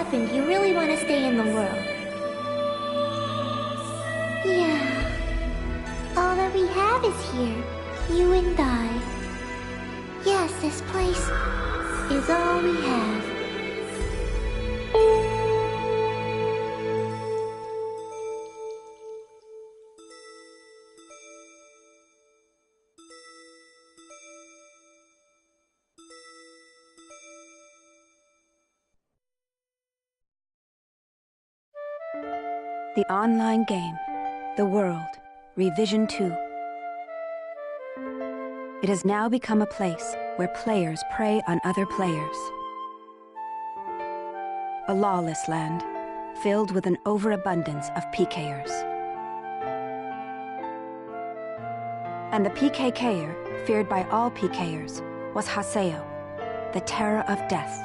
happened, you really want to stay in the world. Yeah. All that we have is here. You and I. Yes, this place is all we have. The online game, The World, Revision 2. It has now become a place where players prey on other players. A lawless land, filled with an overabundance of PKers. And the PKKer, feared by all PKers, was Haseo, the terror of death.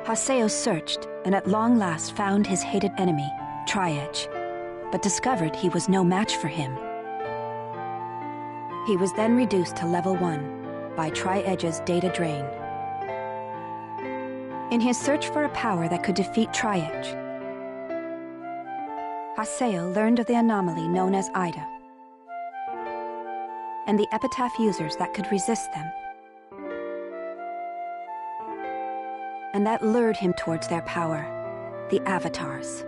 Haseo searched, and at long last found his hated enemy, Tri-Edge, but discovered he was no match for him. He was then reduced to level 1 by Tri-Edge's data drain. In his search for a power that could defeat Tri-Edge, Haseo learned of the anomaly known as Ida, and the epitaph users that could resist them. And that lured him towards their power, the Avatars.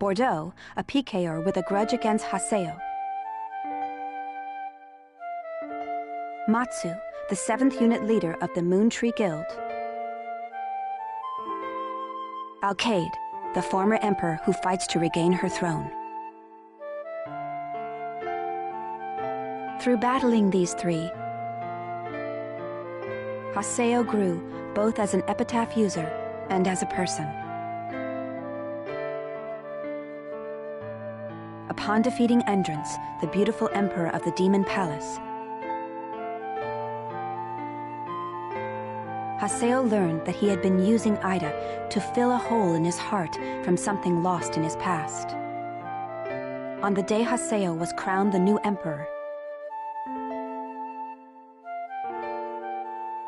Bordeaux, a PKer with a grudge against Haseo. Matsu, the 7th unit leader of the Moon Tree Guild. Alkaid, the former emperor who fights to regain her throne. Through battling these three, Haseo grew both as an epitaph user and as a person. Upon defeating Endrance, the beautiful emperor of the Demon Palace, Haseo learned that he had been using Ida to fill a hole in his heart from something lost in his past. On the day Haseo was crowned the new emperor,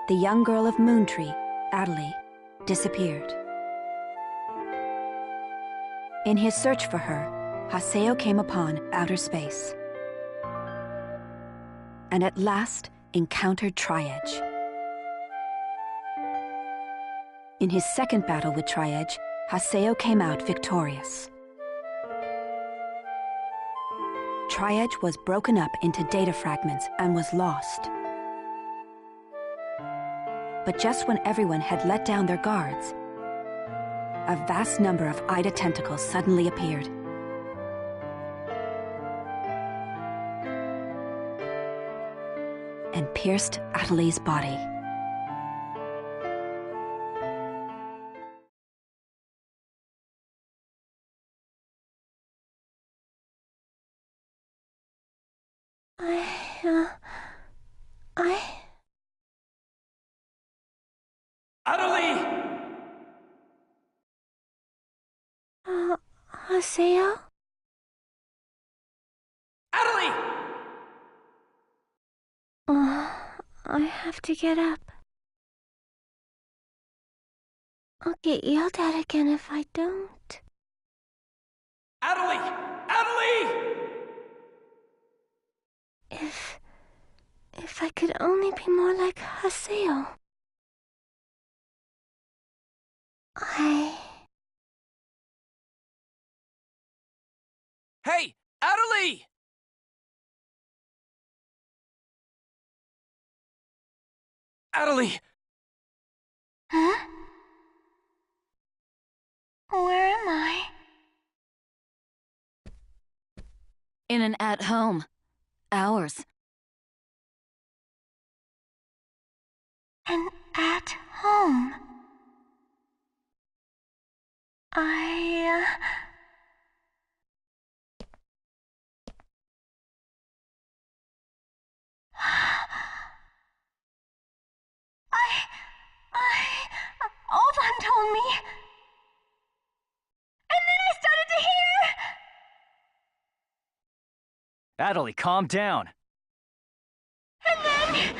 the young girl of Moontree, Adelie, disappeared. In his search for her, Haseo came upon outer space, and at last encountered Tri-Edge. In his second battle with Tri-Edge, Haseo came out victorious. Tri-Edge was broken up into data fragments and was lost. But just when everyone had let down their guards, a vast number of Ida tentacles suddenly appeared. And pierced Adelie's body. Adelie! Haseo? Adelie! I have to get up. I'll get yelled at again if I don't. Adelie! Adelie! If I could only be more like Haseo. Hey! Adelie! Adelie! Huh? Where am I? In an at-home. Ours. And at home. Oban told me. And then I started to hear. Adelie, calm down. And then...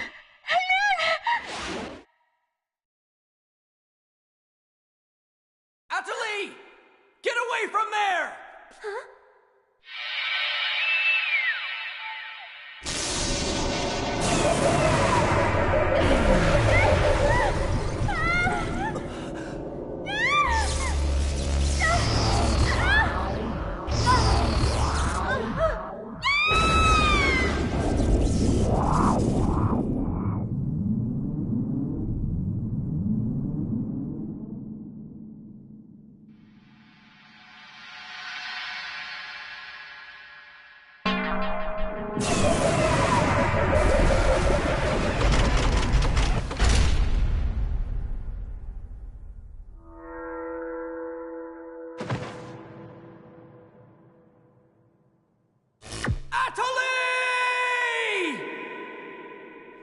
Atali!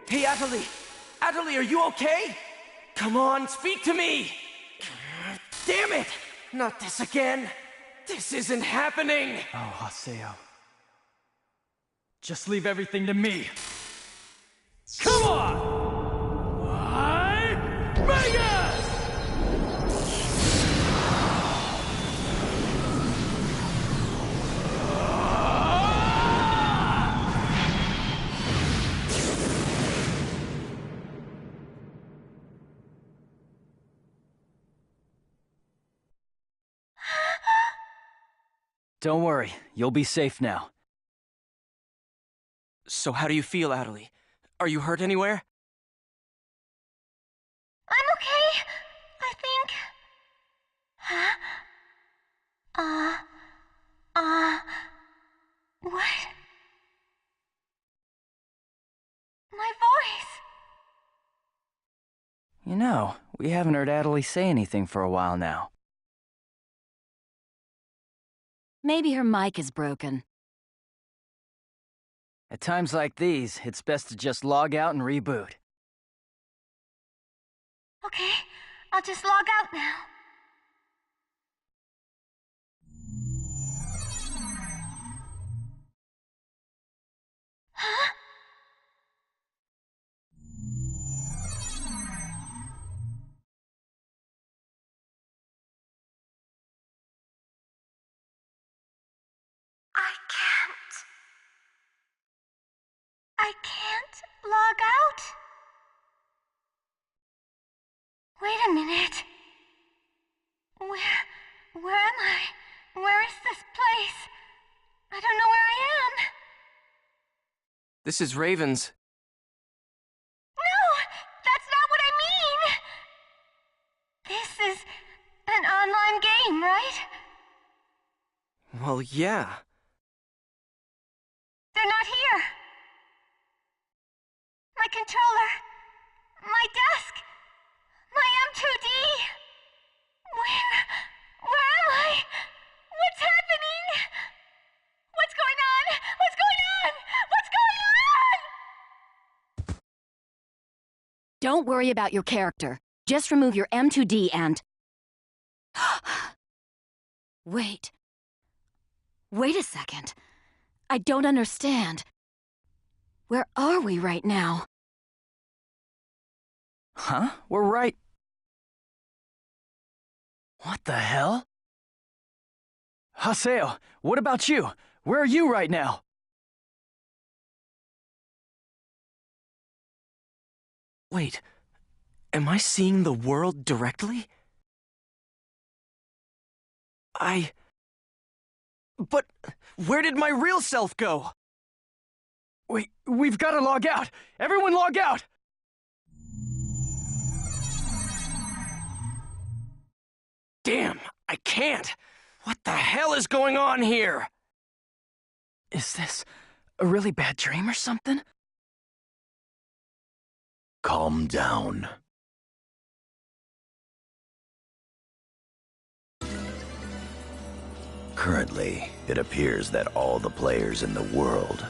Hey, Atali! Atali, are you okay? Come on, speak to me! Damn it! Not this again! This isn't happening! Oh, Haseo. Just leave everything to me. Come on! Vegas! Don't worry, you'll be safe now. So how do you feel, Atali? Are you hurt anywhere? I'm okay, I think. Huh? What? My voice! You know, we haven't heard Atali say anything for a while now. Maybe her mic is broken. At times like these, it's best to just log out and reboot. Okay, I'll just log out now. Huh? I can't log out? Wait a minute. Where am I? Where is this place? I don't know where I am. This is Raven's. No, that's not what I mean. This is an online game, right? Well, yeah. They're not here. My controller, my desk, my M2D. Where am I? What's happening? What's going on? What's going on? What's going on? Don't worry about your character. Just remove your M2D and... Wait. Wait a second. I don't understand. Where are we right now? Huh? We're right... What the hell? Haseo, what about you? Where are you right now? Wait, am I seeing the world directly? But where did my real self go? We've got to log out! Everyone log out! Damn, I can't! What the hell is going on here? Is this a really bad dream or something? Calm down. Currently, it appears that all the players in the world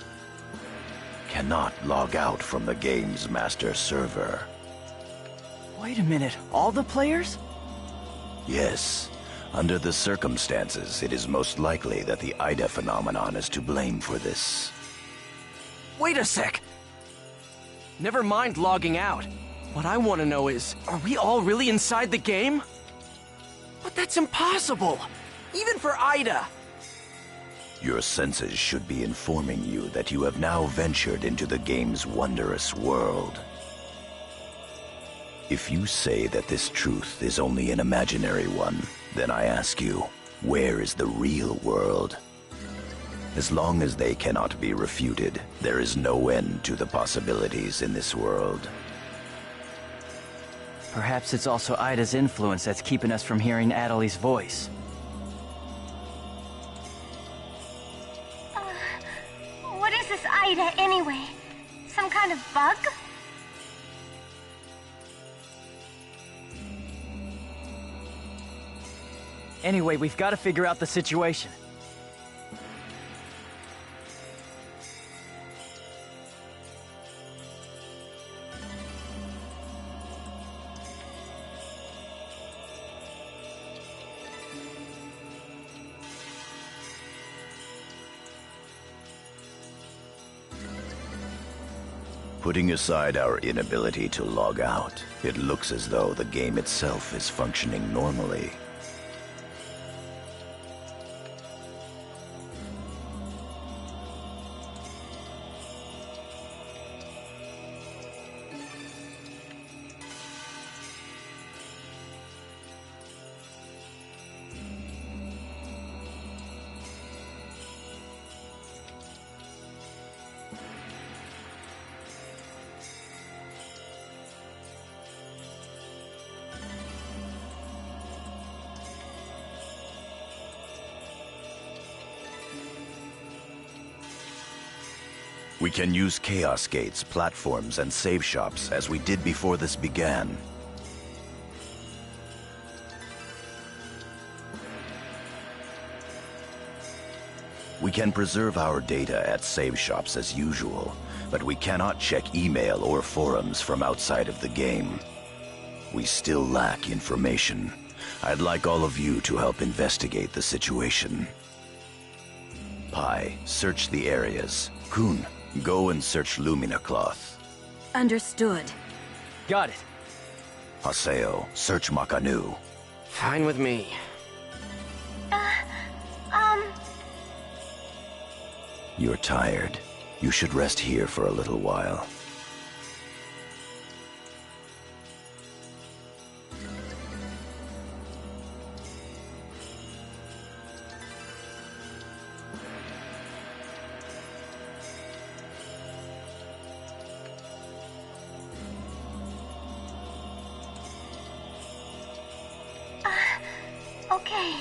cannot log out from the game's master server. Wait a minute, all the players? Yes, under the circumstances, it is most likely that the Ida phenomenon is to blame for this. Wait a sec! Never mind logging out. What I want to know is, are we all really inside the game? But that's impossible! Even for Ida! Your senses should be informing you that you have now ventured into the game's wondrous world. If you say that this truth is only an imaginary one, then I ask you, where is the real world? As long as they cannot be refuted, there is no end to the possibilities in this world. Perhaps it's also Ida's influence that's keeping us from hearing Adelie's voice. What is this Ida, anyway? Some kind of bug? Anyway, we've got to figure out the situation. Putting aside our inability to log out, it looks as though the game itself is functioning normally. We can use Chaos Gates, platforms, and save shops as we did before this began. We can preserve our data at save shops as usual, but we cannot check email or forums from outside of the game. We still lack information. I'd like all of you to help investigate the situation. Pi, search the areas. Kun, go and search Lumina Cloth. Understood. Got it. Haseo, search Makanu. Fine with me. You're tired. You should rest here for a little while. Okay.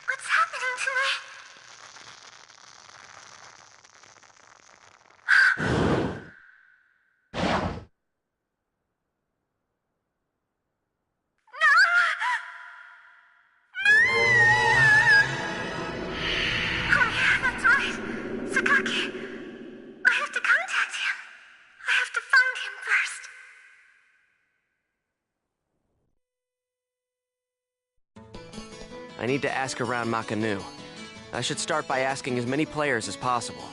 What's happening to me? I need to ask around Makanu. I should start by asking as many players as possible.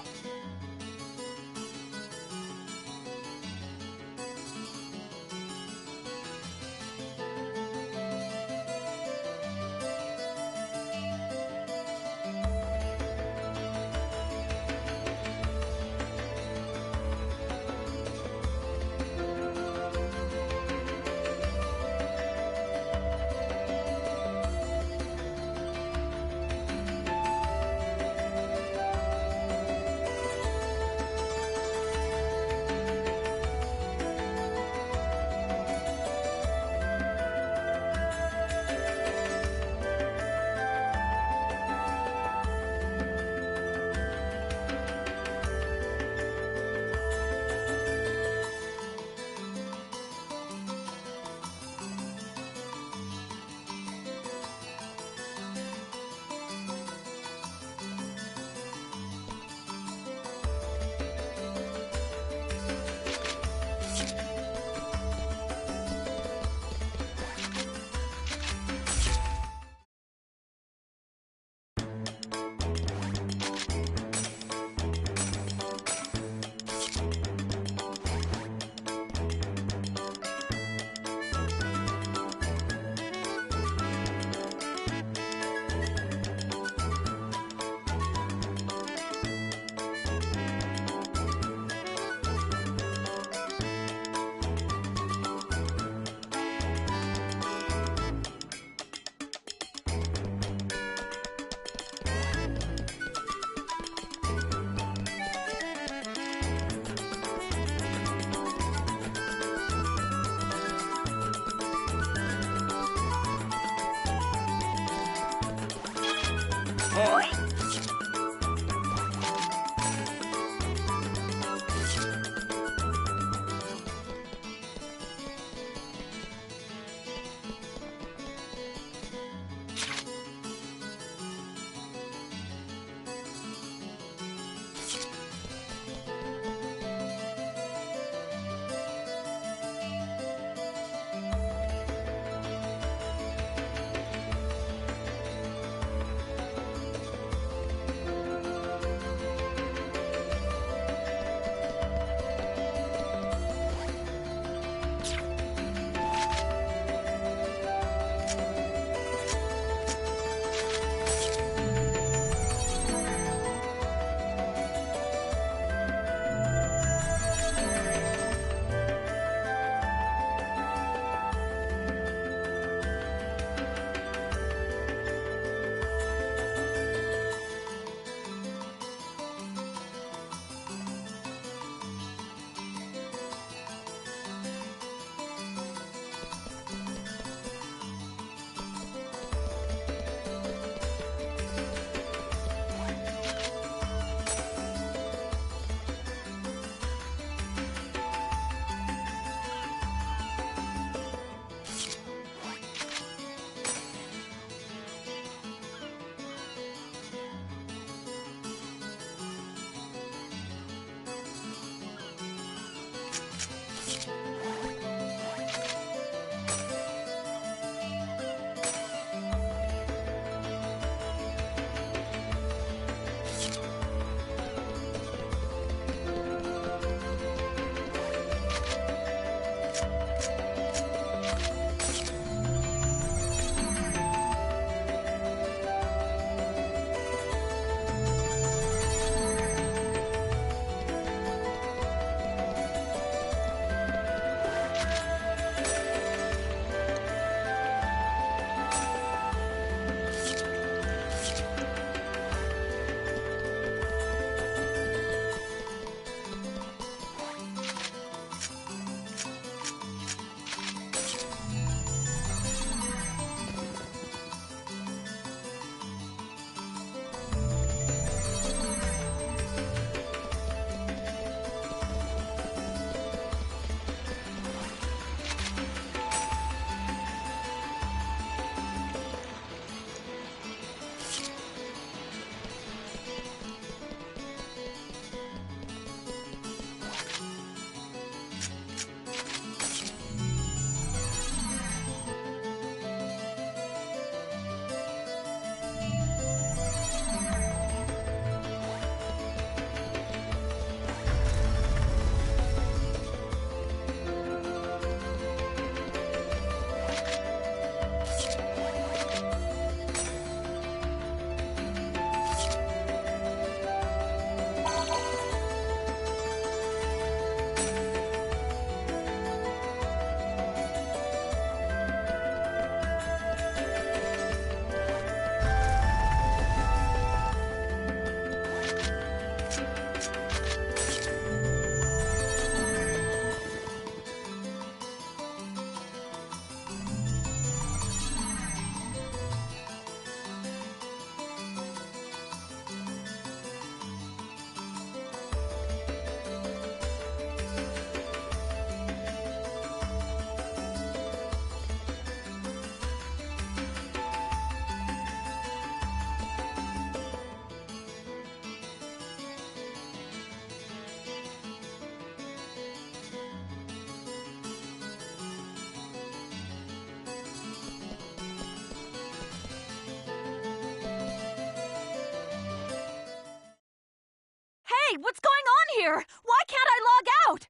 Hey, what's going on here? Why can't I log out?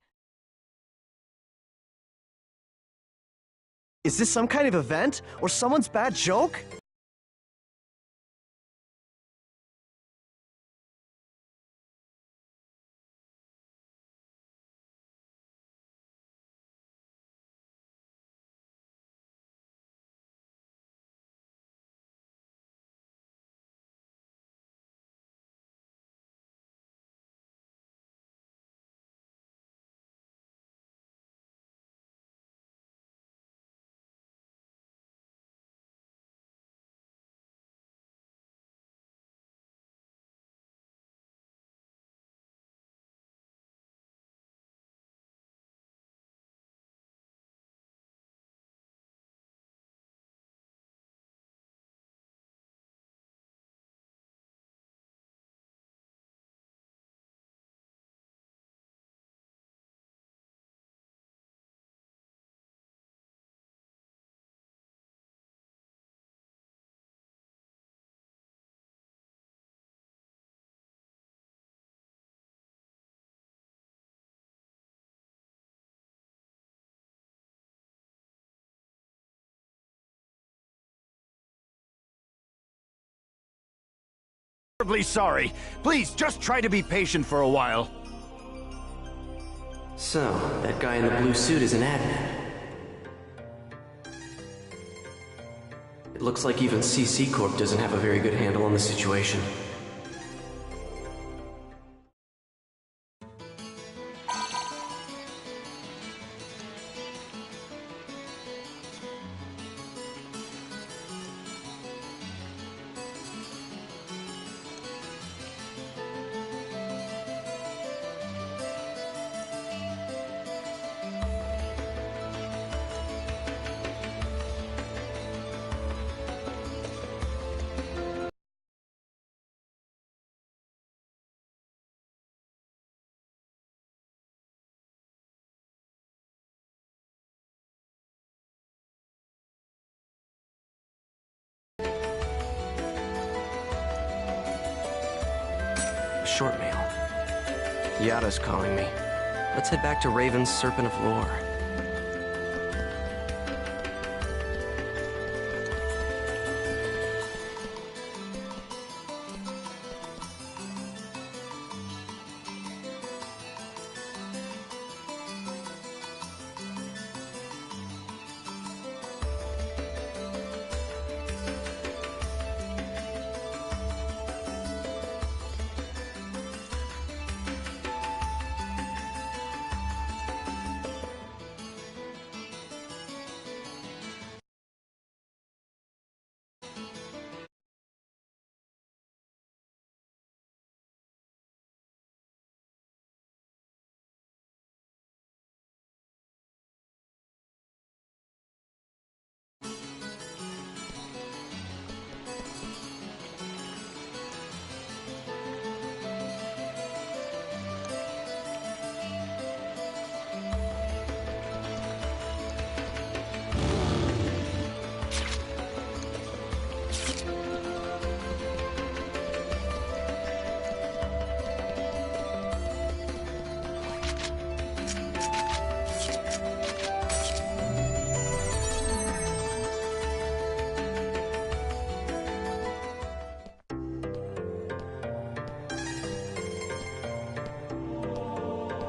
Is this some kind of event? Or someone's bad joke? incredibly sorry. Please, just try to be patient for a while. So, that guy in the blue suit is an admin. It looks like even CC Corp doesn't have a very good handle on the situation. Short mail. Yada's calling me. Let's head back to Raven's Serpent of Lore.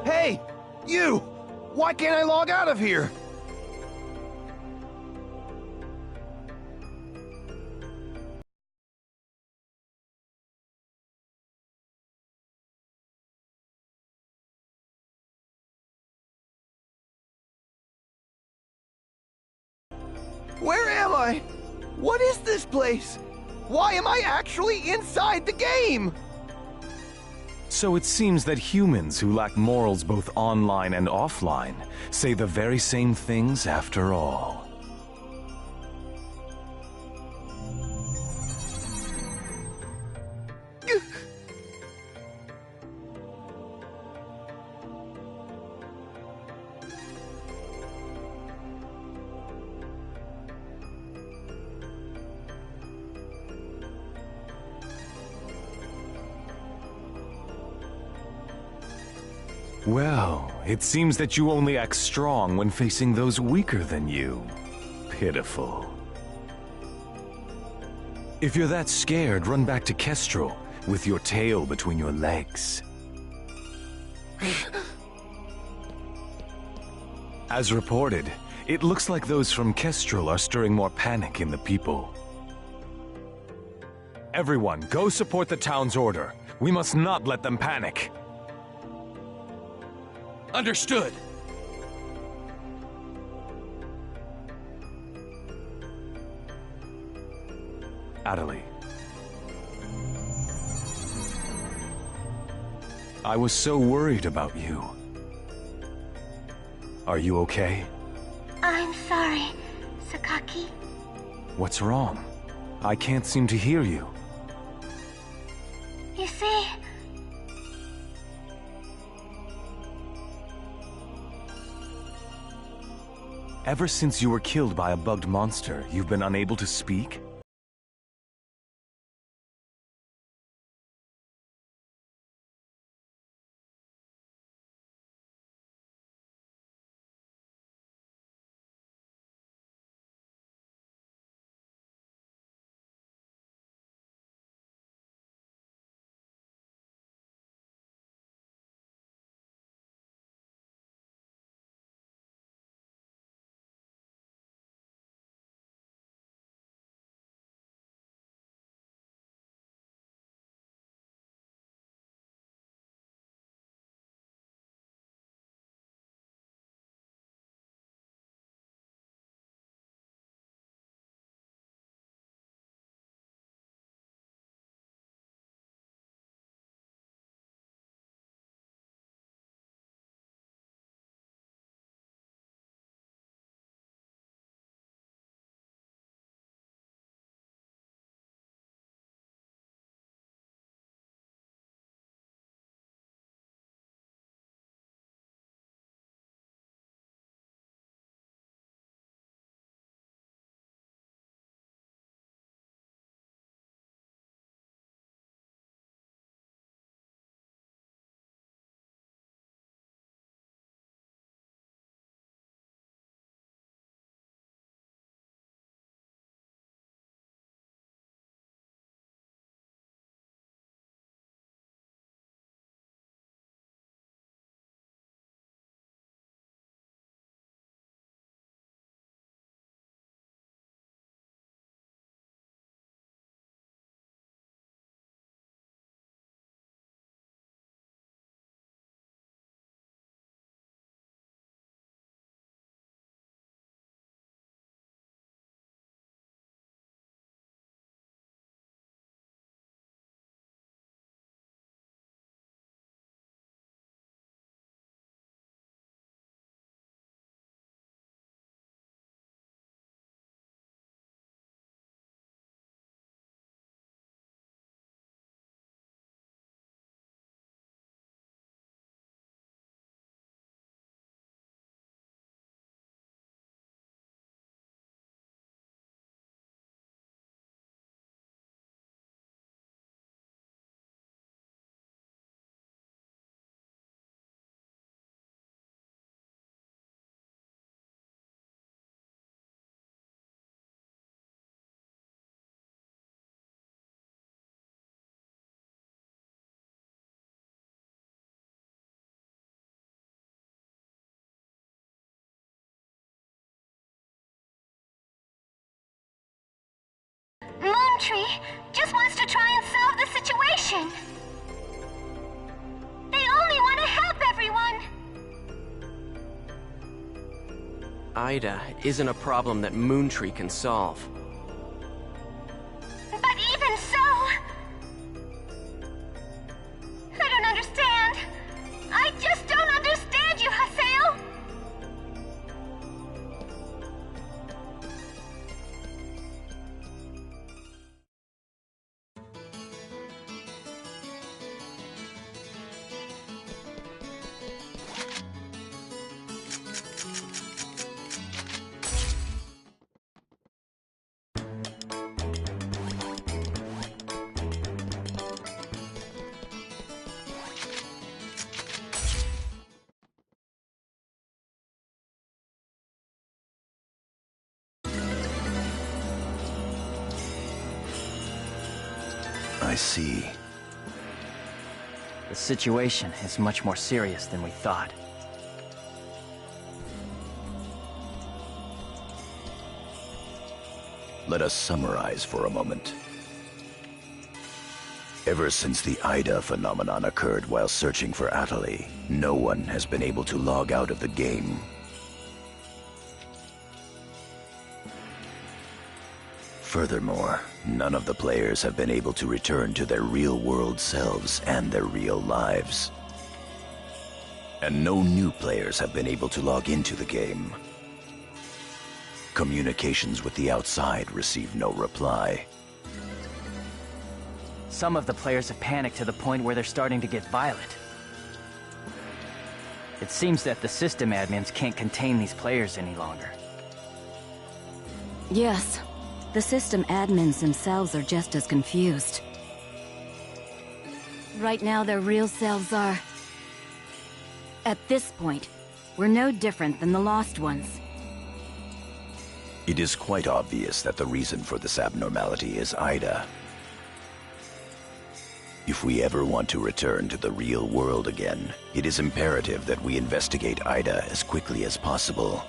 Hey! You! Why can't I log out of here? Where am I? What is this place? Why am I actually inside the game? So it seems that humans who lack morals both online and offline say the very same things after all. Well, it seems that you only act strong when facing those weaker than you. Pitiful. If you're that scared, run back to Kestrel with your tail between your legs. As reported, it looks like those from Kestrel are stirring more panic in the people. Everyone, go support the town's order. We must not let them panic. Understood. Adelie. I was so worried about you. Are you okay? I'm sorry, Sakaki. What's wrong? I can't seem to hear you. You see, ever since you were killed by a bugged monster, you've been unable to speak? Moontree just wants to try and solve the situation. They only want to help everyone. Ida isn't a problem that Moontree can solve. But even so... I don't understand. I just don't understand you, Haseo! I see. The situation is much more serious than we thought. Let us summarize for a moment. Ever since the Ida phenomenon occurred while searching for Atali, no one has been able to log out of the game. Furthermore, none of the players have been able to return to their real-world selves and their real lives. And no new players have been able to log into the game. Communications with the outside receive no reply. Some of the players have panicked to the point where they're starting to get violent. It seems that the system admins can't contain these players any longer. Yes. The system admins themselves are just as confused. Right now, their real selves are... At this point, we're no different than the Lost Ones. It is quite obvious that the reason for this abnormality is Ida. If we ever want to return to the real world again, it is imperative that we investigate Ida as quickly as possible.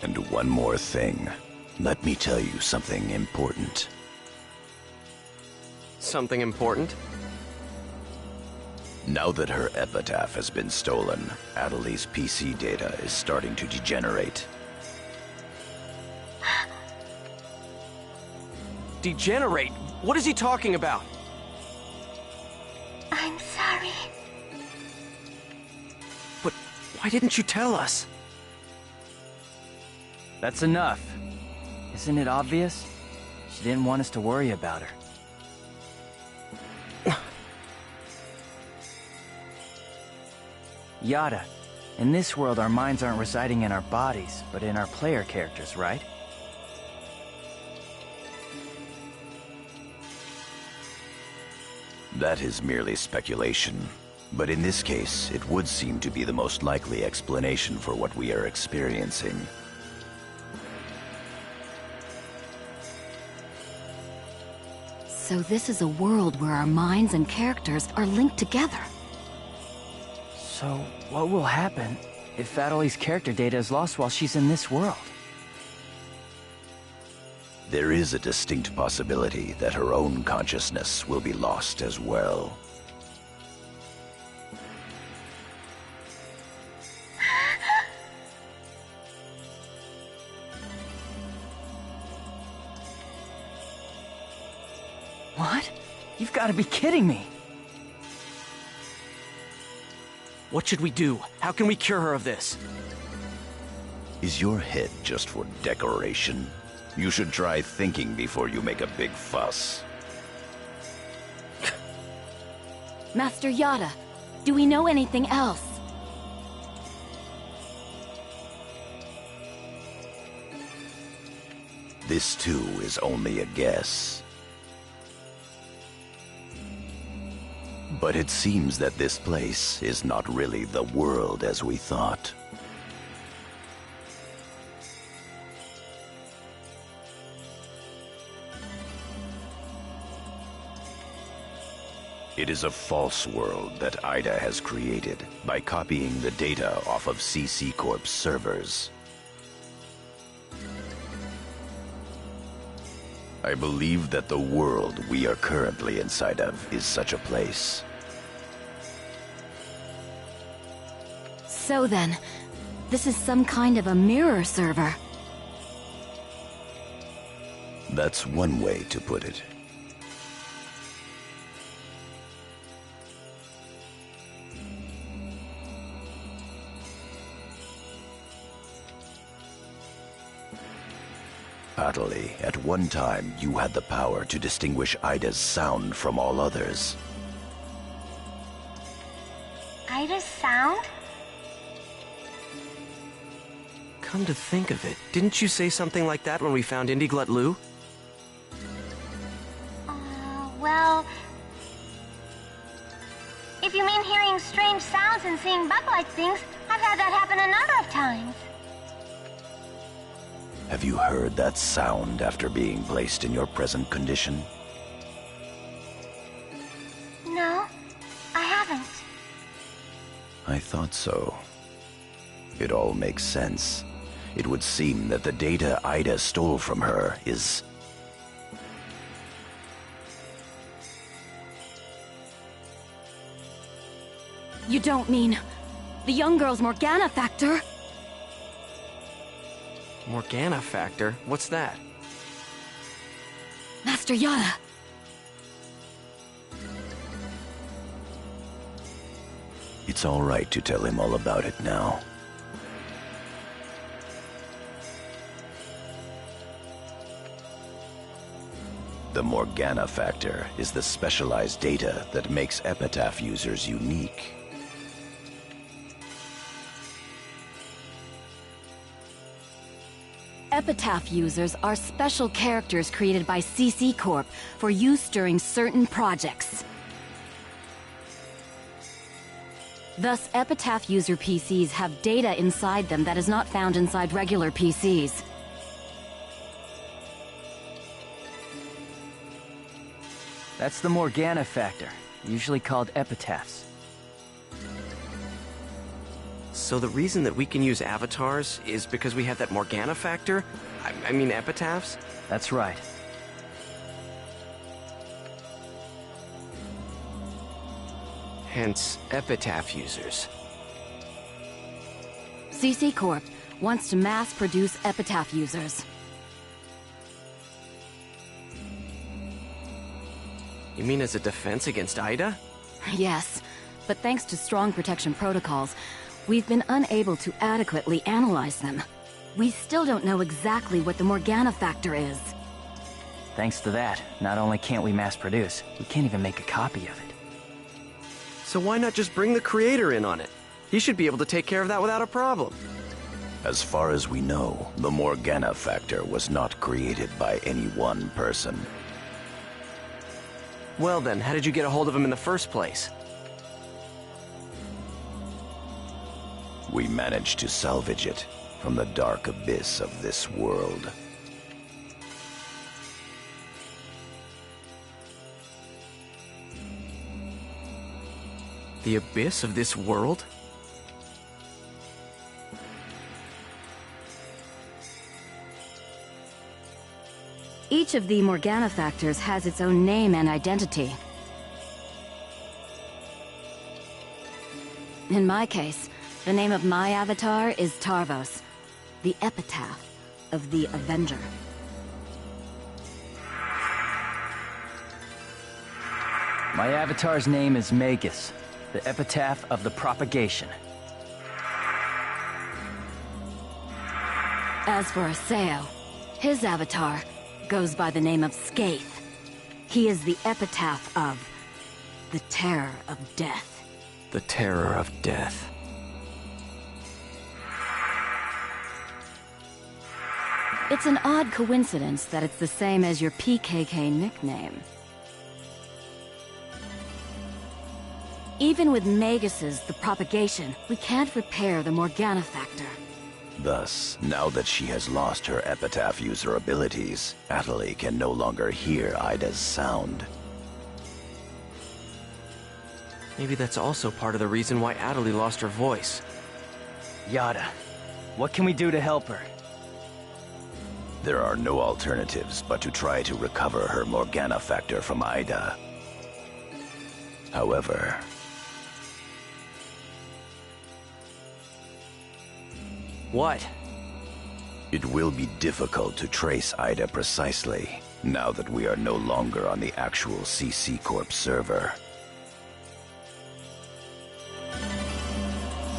And one more thing. Let me tell you something important. Something important? Now that her epitaph has been stolen, Atali's PC data is starting to degenerate. Degenerate? What is he talking about? I'm sorry. But why didn't you tell us? That's enough. Isn't it obvious? She didn't want us to worry about her. Yada, in this world our minds aren't residing in our bodies, but in our player characters, right? That is merely speculation. But in this case, it would seem to be the most likely explanation for what we are experiencing. So this is a world where our minds and characters are linked together. So, what will happen if Atali's character data is lost while she's in this world? There is a distinct possibility that her own consciousness will be lost as well. What? You've got to be kidding me! What should we do? How can we cure her of this? Is your head just for decoration? You should try thinking before you make a big fuss. Master Yada, do we know anything else? This too is only a guess. But it seems that this place is not really the world as we thought. It is a false world that Ida has created by copying the data off of CC Corp's servers. I believe that the world we are currently inside of is such a place. So then, this is some kind of a mirror server. That's one way to put it. Atali, at one time you had the power to distinguish Ida's sound from all others. Ida's sound? Come to think of it, didn't you say something like that when we found Indiglut Lu? Well... If you mean hearing strange sounds and seeing bug-like things, I've had that happen a number of times. Have you heard that sound after being placed in your present condition? No, I haven't. I thought so. It all makes sense. It would seem that the data Ida stole from her is... You don't mean the young girl's Morgana factor? Morgana factor? What's that? Master Yada. It's all right to tell him all about it now. The Morgana factor is the specialized data that makes Epitaph users unique. Epitaph users are special characters created by CC Corp for use during certain projects. Thus, Epitaph user PCs have data inside them that is not found inside regular PCs. That's the Morgana factor, usually called epitaphs. So the reason that we can use avatars is because we have that Morgana factor? I mean epitaphs? That's right. Hence, epitaph users. CC Corp wants to mass-produce Epitaph users. You mean as a defense against Ida? Yes, but thanks to strong protection protocols, we've been unable to adequately analyze them. We still don't know exactly what the Morgana factor is. Thanks to that, not only can't we mass produce, we can't even make a copy of it. So why not just bring the creator in on it? He should be able to take care of that without a problem. As far as we know, the Morgana factor was not created by any one person. Well then, how did you get a hold of him in the first place? We managed to salvage it from the dark abyss of this world. The abyss of this world? Each of the Morgana factors has its own name and identity. In my case, the name of my avatar is Tarvos, the epitaph of the Avenger. My avatar's name is Magus, the epitaph of the propagation. As for Aseo, his avatar goes by the name of Skaith. He is the epitaph of the Terror of Death. The Terror of Death. It's an odd coincidence that it's the same as your PKK nickname. Even with Magus's The Propagation, we can't repair the Morgana factor. Thus, now that she has lost her epitaph user abilities, Atali can no longer hear Ida's sound. Maybe that's also part of the reason why Atali lost her voice. Yada, what can we do to help her? There are no alternatives but to try to recover her Morgana factor from Ida. However... What? It will be difficult to trace Ida precisely, now that we are no longer on the actual CC Corp server.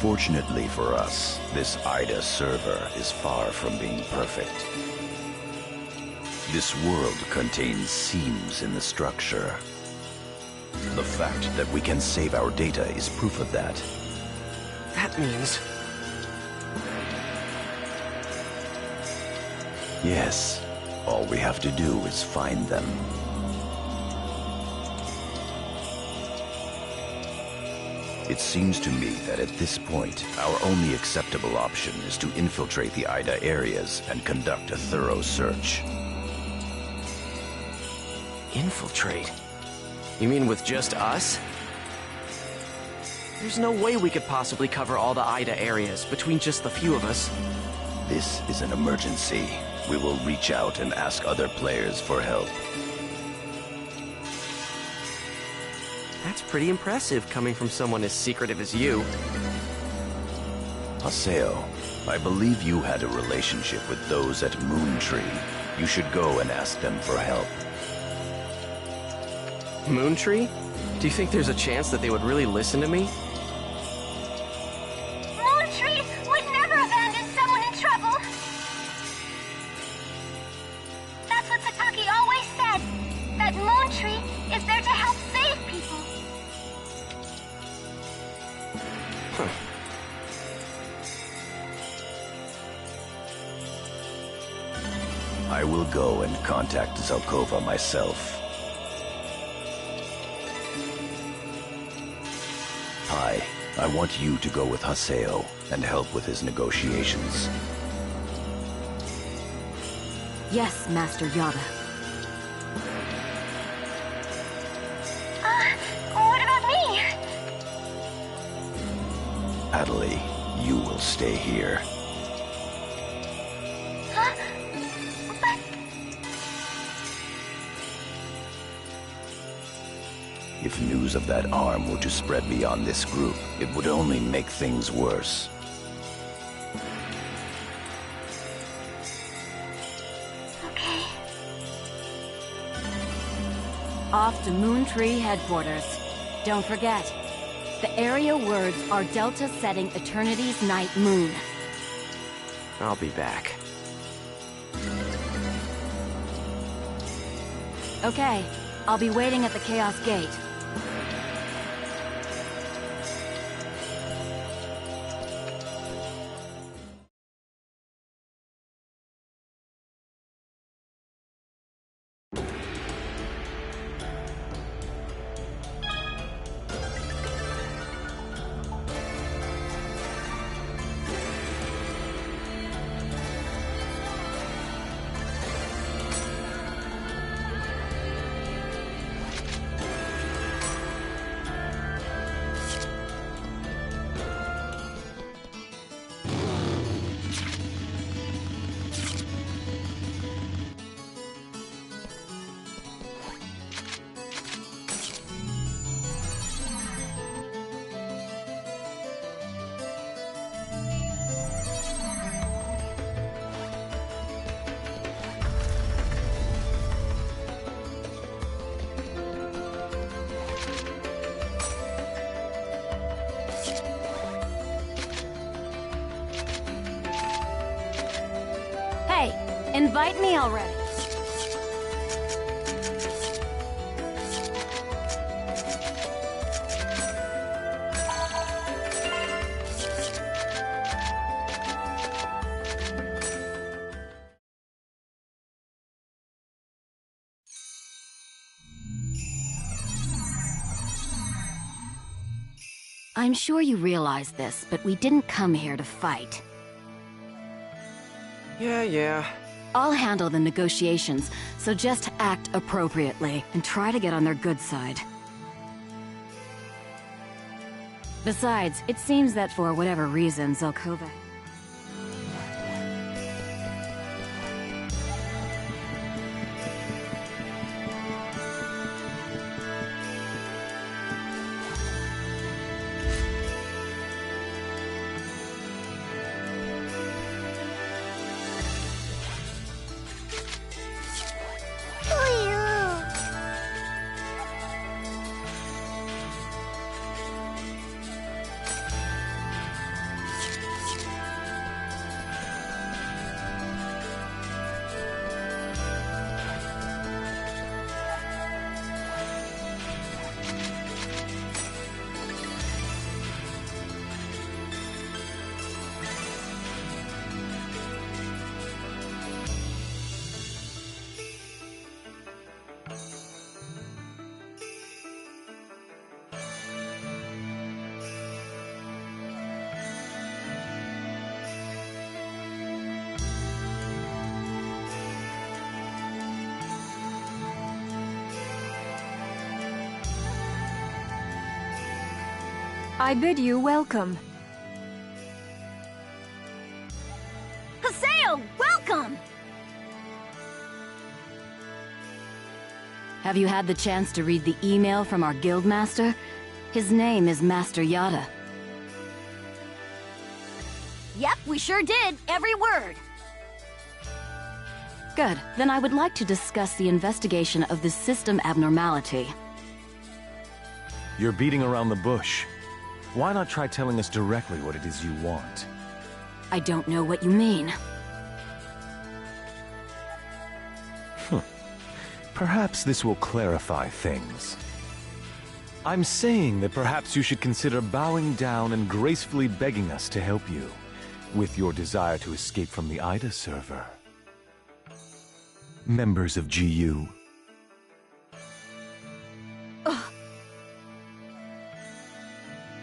Fortunately for us, this Ida server is far from being perfect. This world contains seams in the structure. The fact that we can save our data is proof of that. That means... Yes, all we have to do is find them. It seems to me that at this point, our only acceptable option is to infiltrate the Ida areas and conduct a thorough search. Infiltrate? You mean with just us? There's no way we could possibly cover all the Ida areas between just the few of us. This is an emergency. We will reach out and ask other players for help. That's pretty impressive coming from someone as secretive as you. Haseo, I believe you had a relationship with those at Moontree. You should go and ask them for help. Moontree? Do you think there's a chance that they would really listen to me? Moontree would never abandon someone in trouble! That's what Sataki always said, that Moontree is there to help save people. Huh. I will go and contact Zelkova myself. Hi, I want you to go with Haseo and help with his negotiations. Yes, Master Yada. What about me? Adelie, you will stay here. Huh? But... If news of that arm were to spread beyond this group, it would only make things worse. Okay. Off to Moontree headquarters. Don't forget, the area words are Delta setting Eternity's Night Moon. I'll be back. Okay, I'll be waiting at the Chaos Gate. Hey, invite me already. I'm sure you realize this, but we didn't come here to fight. Yeah. I'll handle the negotiations, so just act appropriately and try to get on their good side. Besides, it seems that for whatever reason, Zelkova... I bid you welcome. Haseo, welcome! Have you had the chance to read the email from our guildmaster? His name is Master Yada. Yep, we sure did. Every word. Good. Then I would like to discuss the investigation of this system abnormality. You're beating around the bush. Why not try telling us directly what it is you want? I don't know what you mean. Perhaps this will clarify things. I'm saying that perhaps you should consider bowing down and gracefully begging us to help you with your desire to escape from the Ida server. Members of GU.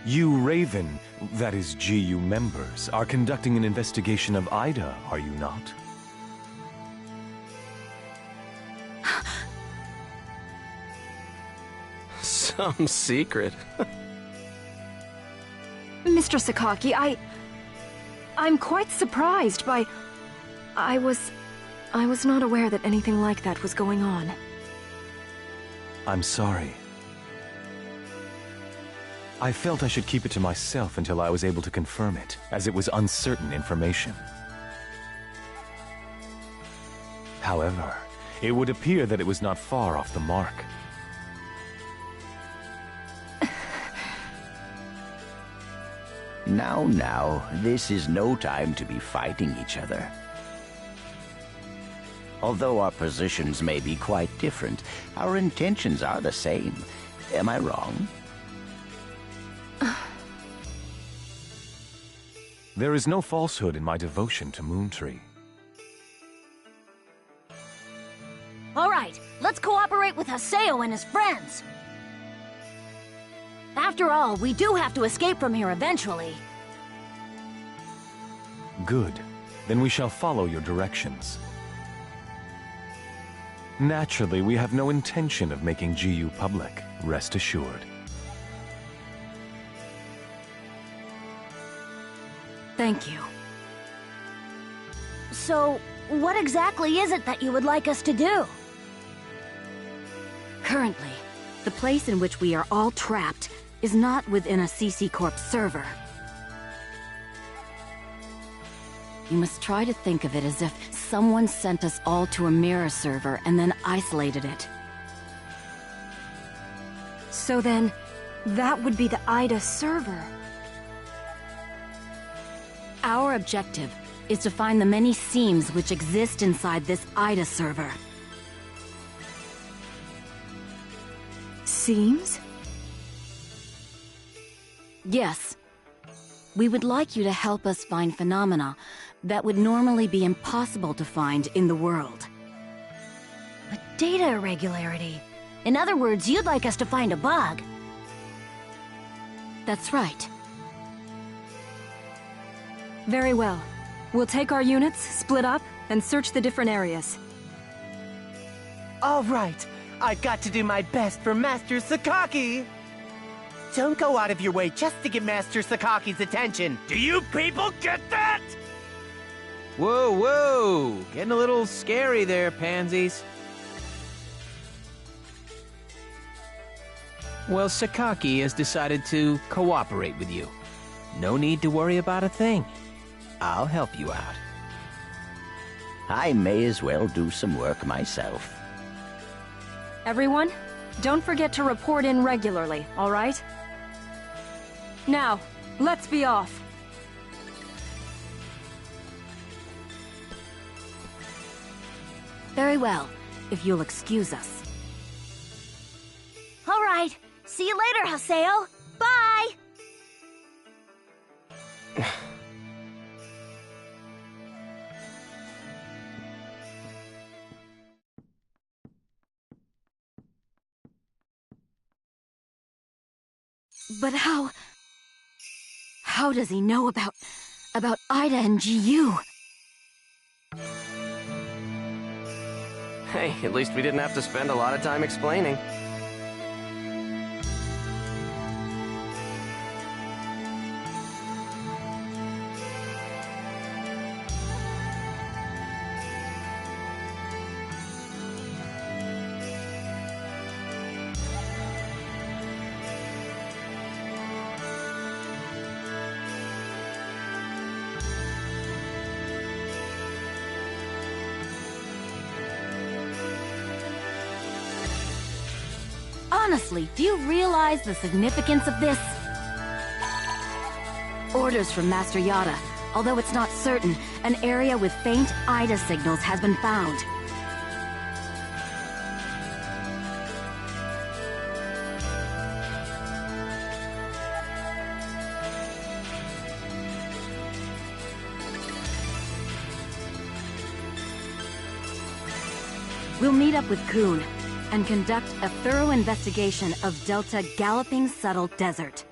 You Raven, that is GU members, are conducting an investigation of Ida, are you not? Some secret. Mr. Sakaki, I'm quite surprised by... I was not aware that anything like that was going on. I'm sorry. I felt I should keep it to myself until I was able to confirm it, as it was uncertain information. However, it would appear that it was not far off the mark. Now, this is no time to be fighting each other. Although our positions may be quite different, our intentions are the same. Am I wrong? There is no falsehood in my devotion to Moontree. All right, let's cooperate with Haseo and his friends. After all, we do have to escape from here eventually. Good. Then we shall follow your directions. Naturally, we have no intention of making GU public, rest assured. Thank you. So, what exactly is it that you would like us to do? Currently, the place in which we are all trapped is not within a CC Corp server. You must try to think of it as if someone sent us all to a mirror server and then isolated it. So then, that would be the Ida server. Our objective is to find the many seams which exist inside this Ida server. Seams? Yes. We would like you to help us find phenomena that would normally be impossible to find in the world. A data irregularity. In other words, you'd like us to find a bug. That's right. Very well. We'll take our units, split up, and search the different areas. All right. I've got to do my best for Master Sakaki. Don't go out of your way just to get Master Sakaki's attention. Do you people get that? Whoa! Getting a little scary there, pansies. Well, Sakaki has decided to cooperate with you. No need to worry about a thing. I'll help you out. I may as well do some work myself. Everyone, don't forget to report in regularly, all right? Now, let's be off. Very well, if you'll excuse us. All right. See you later, Haseo. Bye! But how does he know about Ida and GU? Hey, at least we didn't have to spend a lot of time explaining. Honestly, do you realize the significance of this? Orders from Master Yada. Although it's not certain, an area with faint IDA signals has been found. We'll meet up with Kuhn and conduct a thorough investigation of Delta Galloping Subtle Desert.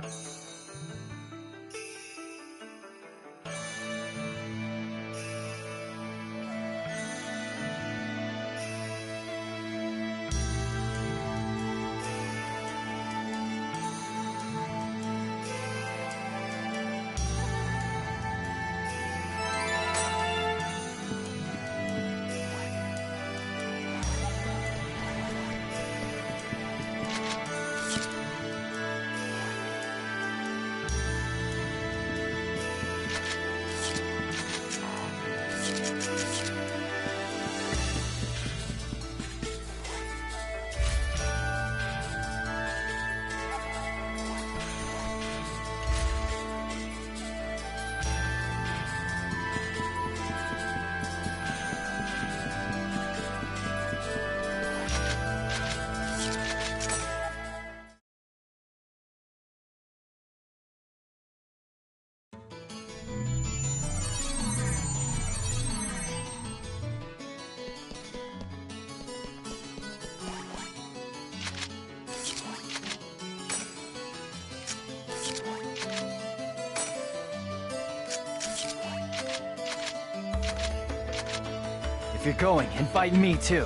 If you're going, invite me too.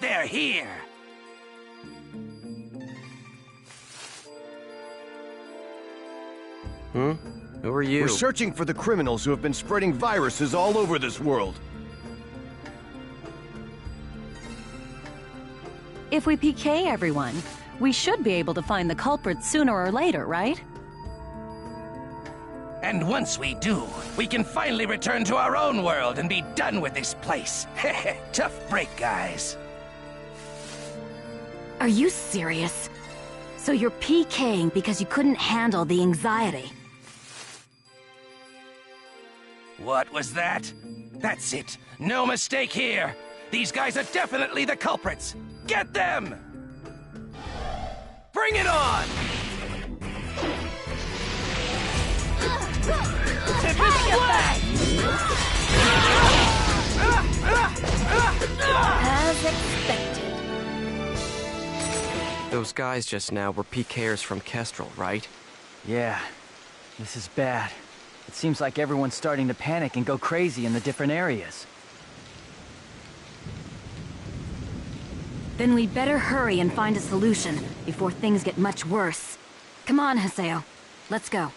They're here! Who are you? We're searching for the criminals who have been spreading viruses all over this world. If we PK everyone, we should be able to find the culprits sooner or later, right? And once we do, we can finally return to our own world and be done with this place. Tough break, guys. Are you serious? So you're PKing because you couldn't handle the anxiety? What was that? That's it. No mistake here. These guys are definitely the culprits. Get them! Bring it on! As expected. Those guys just now were PKers from Kestrel, right? Yeah, this is bad. It seems like everyone's starting to panic and go crazy in the different areas. Then we'd better hurry and find a solution before things get much worse. Come on, Haseo. Let's go.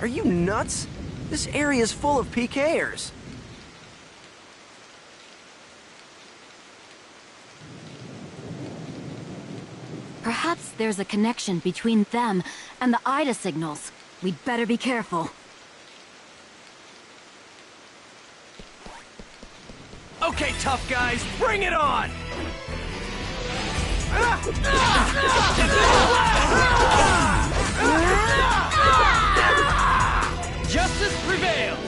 Are you nuts? This area is full of PKers. Perhaps there's a connection between them and the IDA signals. We'd better be careful. Okay, tough guys, bring it on! Justice prevails!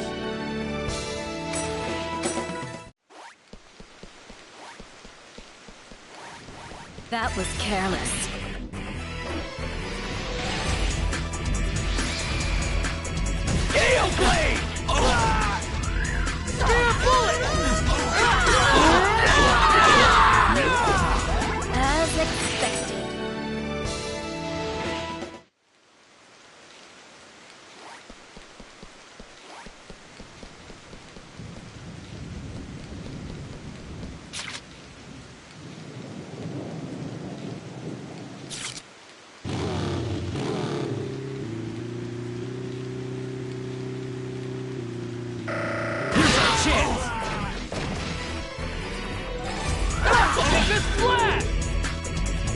That was careless. Gale Blade! Speed! expected.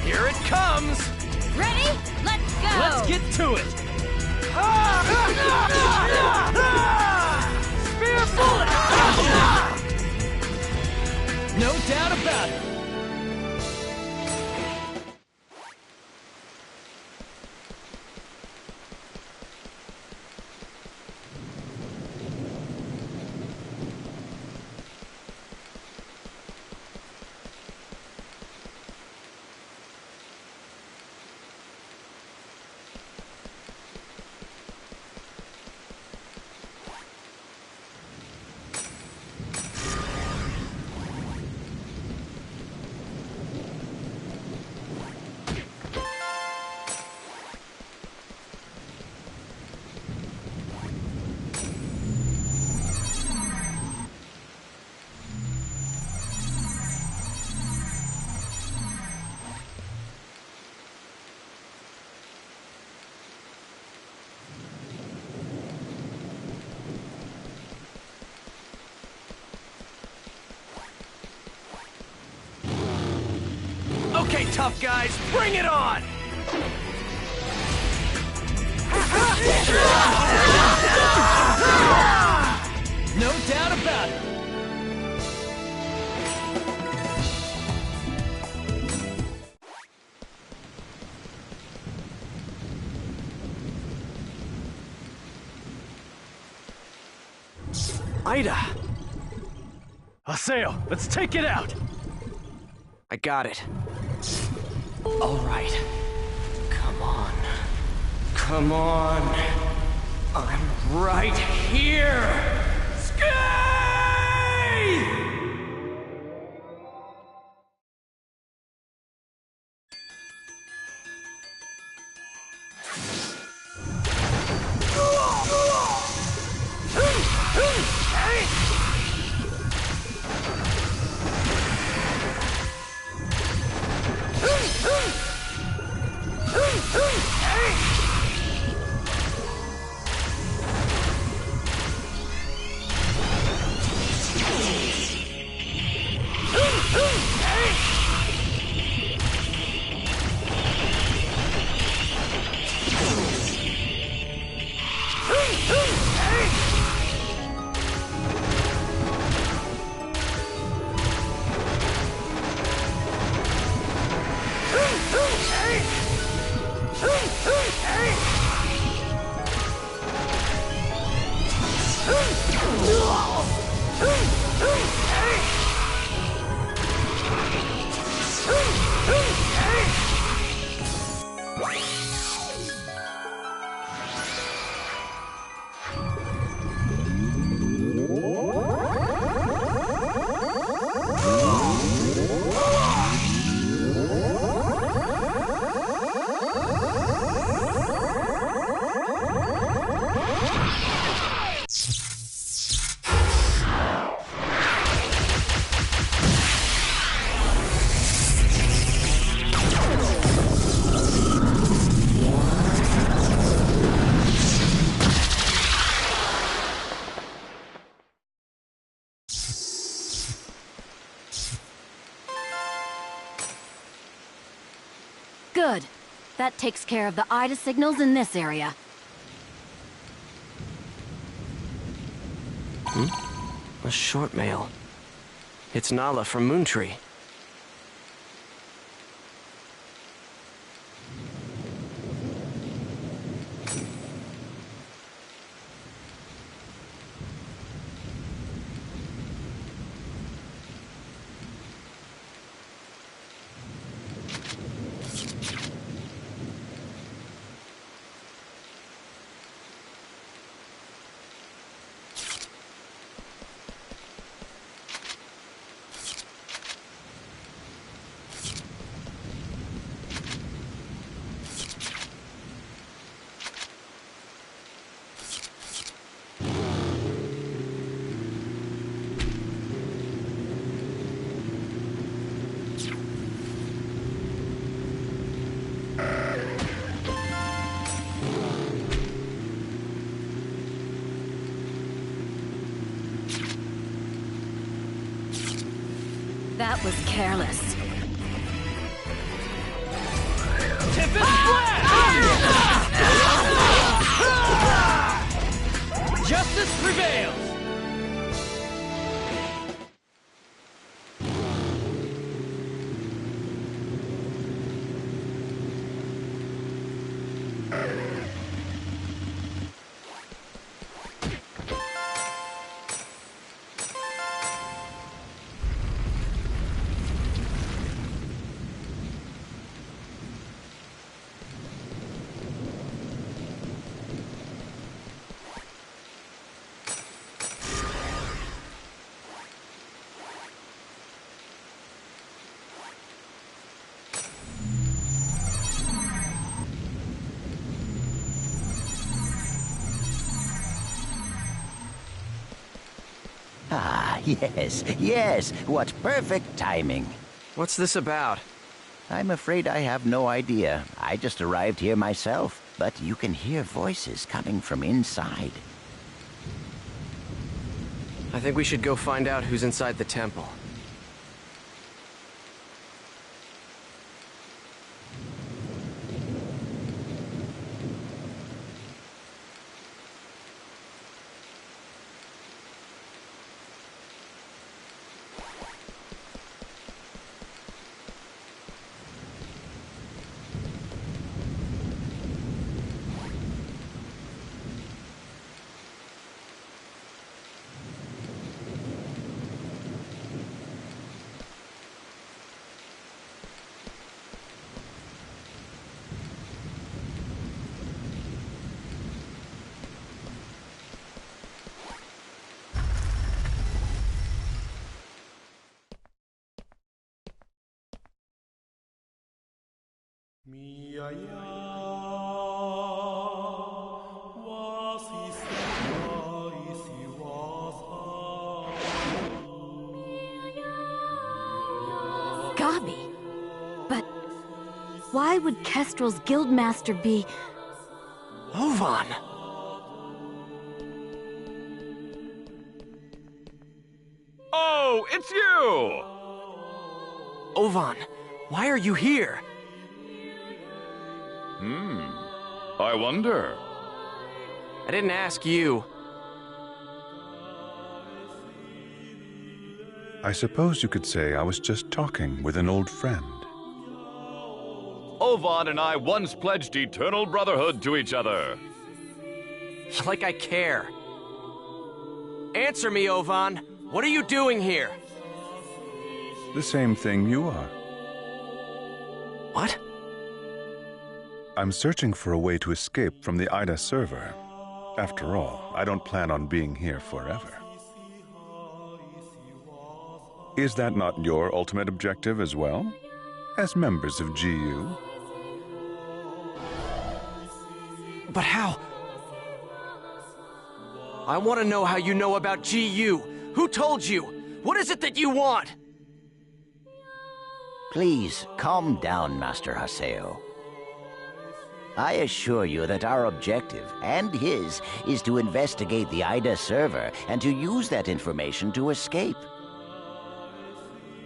Here it comes! Ready? Let's go! Let's get to it! Spear bullet! No doubt about it! Okay, tough guys, bring it on! No doubt about it! Ida! Haseo, let's take it out! I got it. All right. Come on. Come on. I'm right here! Skye! Good. That takes care of the Ida signals in this area. A short mail. It's Nala from Moontree. That was careless. Tempest Blast! Justice prevails! Ah, yes, what perfect timing. What's this about? I'm afraid I have no idea. I just arrived here myself, but you can hear voices coming from inside. I think we should go find out who's inside the temple. Gabi. But why would Kestrel's guildmaster be... Ovan! Oh, it's you! Ovan, why are you here? I wonder. I didn't ask you. I suppose you could say I was just talking with an old friend. Ovan and I once pledged eternal brotherhood to each other. Like I care. Answer me, Ovan. What are you doing here? The same thing you are. What? I'm searching for a way to escape from the Ida server. After all, I don't plan on being here forever. Is that not your ultimate objective as well? As members of GU? But how? I want to know how you know about GU. Who told you? What is it that you want? Please, calm down, Master Haseo. I assure you that our objective, and his, is to investigate the Ida server and to use that information to escape.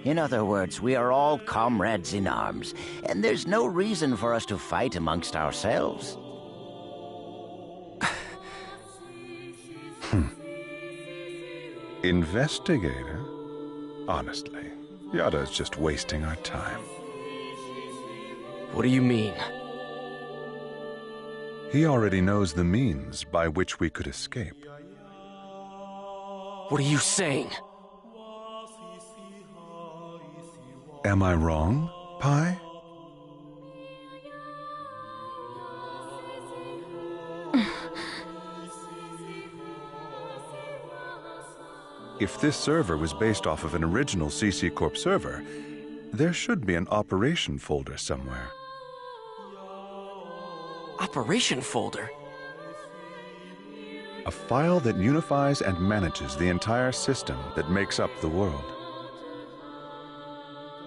In other words, we are all comrades in arms, and there's no reason for us to fight amongst ourselves. Investigator? Honestly, Yada's just wasting our time. What do you mean? He already knows the means by which we could escape. What are you saying? Am I wrong, Pi? If this server was based off of an original CC Corp server, there should be an operation folder somewhere. Operation folder? A file that unifies and manages the entire system that makes up the world.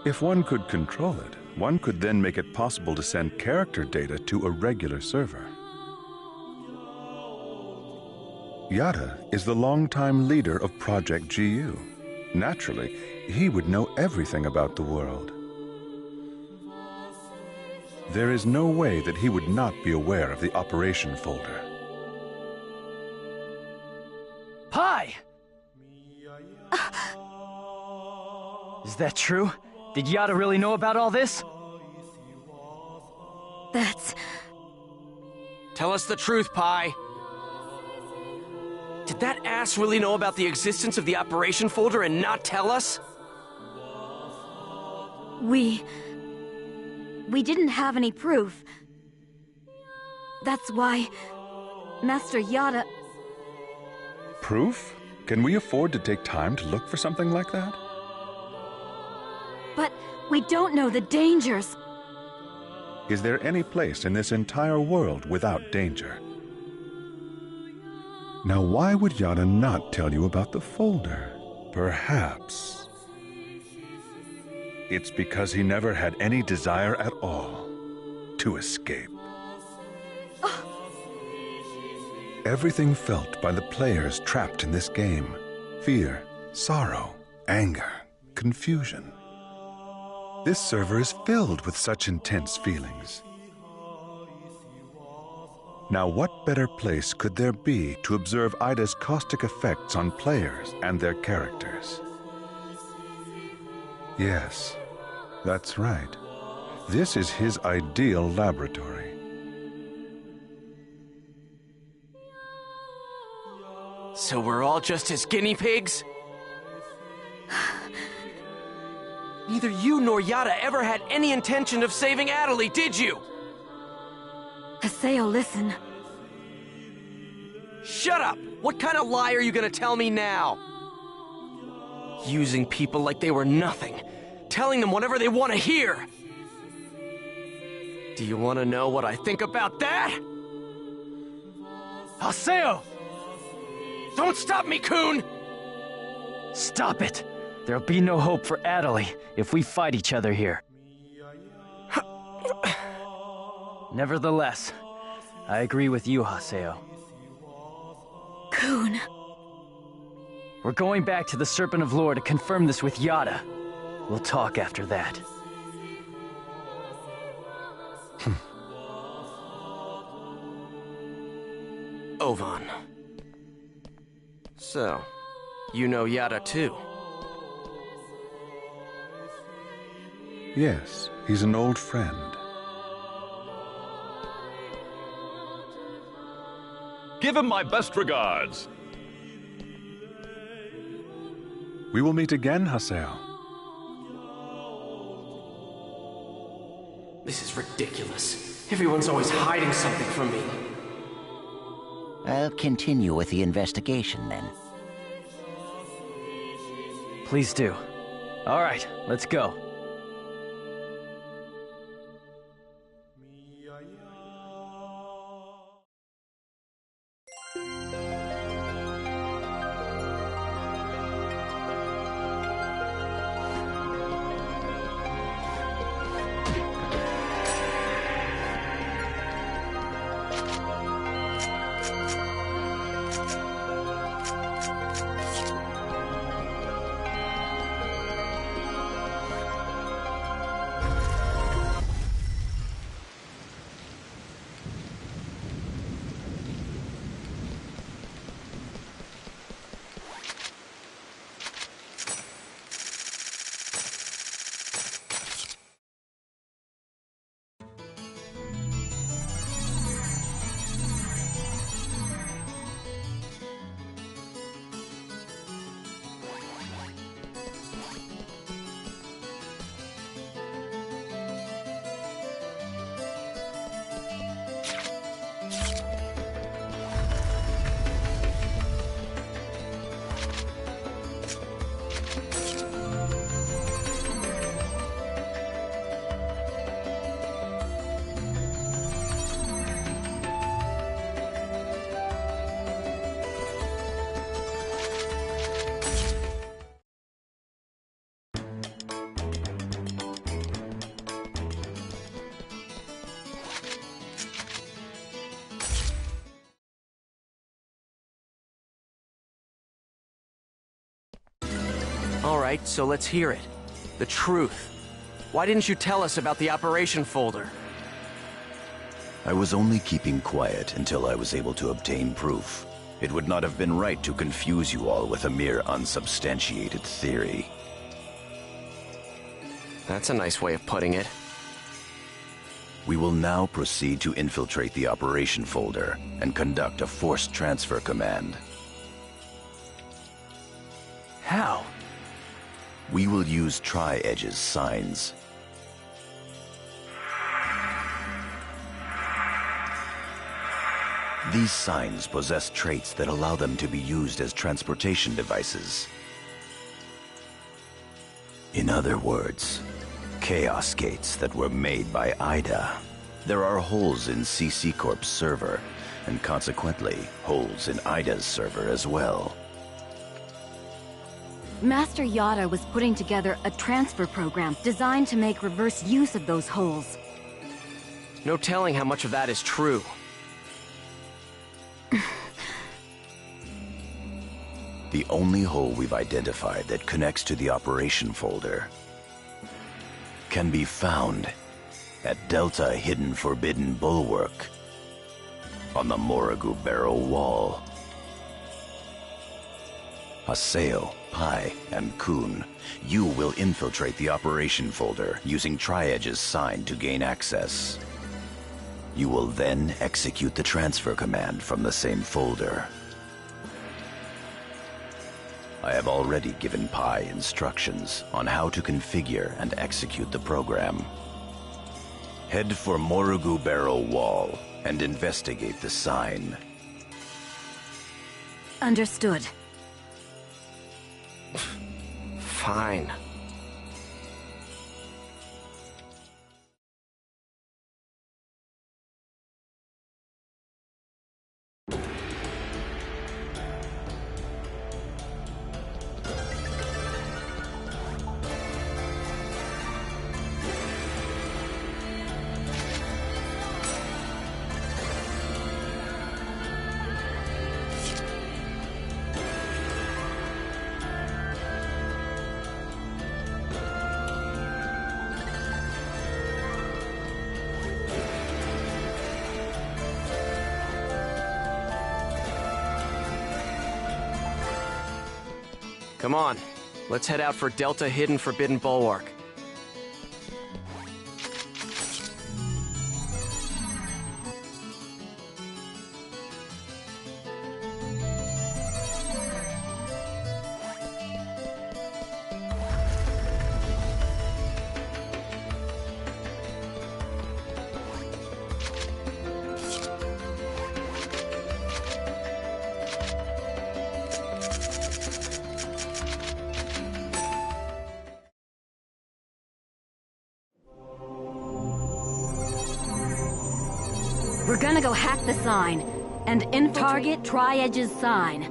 If one could control it, one could then make it possible to send character data to a regular server. Yada is the longtime leader of Project GU. Naturally, he would know everything about the world. There is no way that he would not be aware of the operation folder. Pi! Is that true? Did Yada really know about all this? That's... Tell us the truth, Pi. Did that ass really know about the existence of the operation folder and not tell us? We didn't have any proof. That's why Master Yada... Proof? Can we afford to take time to look for something like that? But we don't know the dangers. Is there any place in this entire world without danger? Now, why would Yada not tell you about the folder? Perhaps it's because he never had any desire at all to escape. Everything felt by the players trapped in this game: fear, sorrow, anger, confusion. This server is filled with such intense feelings. Now, what better place could there be to observe Ida's caustic effects on players and their characters? Yes, that's right. This is his ideal laboratory. So we're all just his guinea pigs? Neither you nor Yada ever had any intention of saving Atali, did you? Haseo, listen. Shut up! What kind of lie are you gonna tell me now? Using people like they were nothing. Telling them whatever they want to hear. Do you want to know what I think about that? Haseo! Don't stop me, Kun! Stop it! There'll be no hope for Atali if we fight each other here. Nevertheless, I agree with you, Haseo. Kun. We're going back to the Serpent of Lore to confirm this with Yada. We'll talk after that. Ovan. So, you know Yada too? Yes, he's an old friend. Give him my best regards. We will meet again, Haseo. This is ridiculous. Everyone's always hiding something from me. I'll continue with the investigation then. Please do. All right, let's go. All right, so let's hear it. The truth. Why didn't you tell us about the operation folder? I was only keeping quiet until I was able to obtain proof. It would not have been right to confuse you all with a mere unsubstantiated theory. That's a nice way of putting it. We will now proceed to infiltrate the operation folder and conduct a forced transfer command. How? We will use Tri-Edge's signs. These signs possess traits that allow them to be used as transportation devices. In other words, Chaos Gates that were made by Ida. There are holes in CC Corp's server, and consequently, holes in Ida's server as well. Master Yada was putting together a transfer program designed to make reverse use of those holes. No telling how much of that is true. The only hole we've identified that connects to the operation folder can be found at Delta Hidden Forbidden Bulwark on the Morrigu Barrow Wall. Haseo, Pai, and Kun, you will infiltrate the operation folder using Tri-Edge's sign to gain access. You will then execute the transfer command from the same folder. I have already given Pai instructions on how to configure and execute the program. Head for Morrigu Barrow Wall and investigate the sign. Understood. Fine. Come on, let's head out for Delta Hidden Forbidden Bulwark. We're gonna go hack the sign and target Tri-Edge's sign.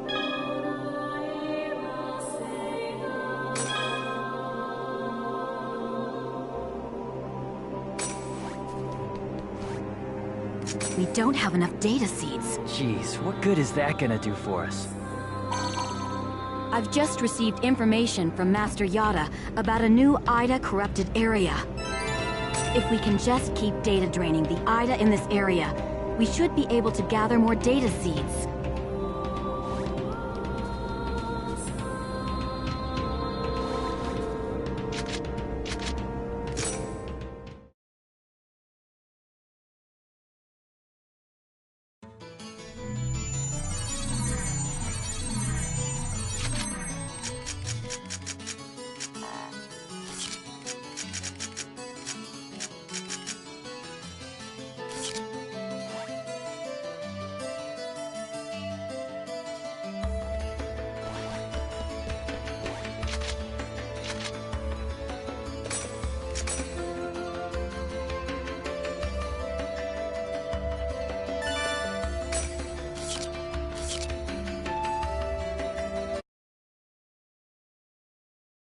We don't have enough data seeds. Jeez, what good is that gonna do for us? I've just received information from Master Yada about a new Ida corrupted area. If we can just keep data draining the Ida in this area, we should be able to gather more data seeds.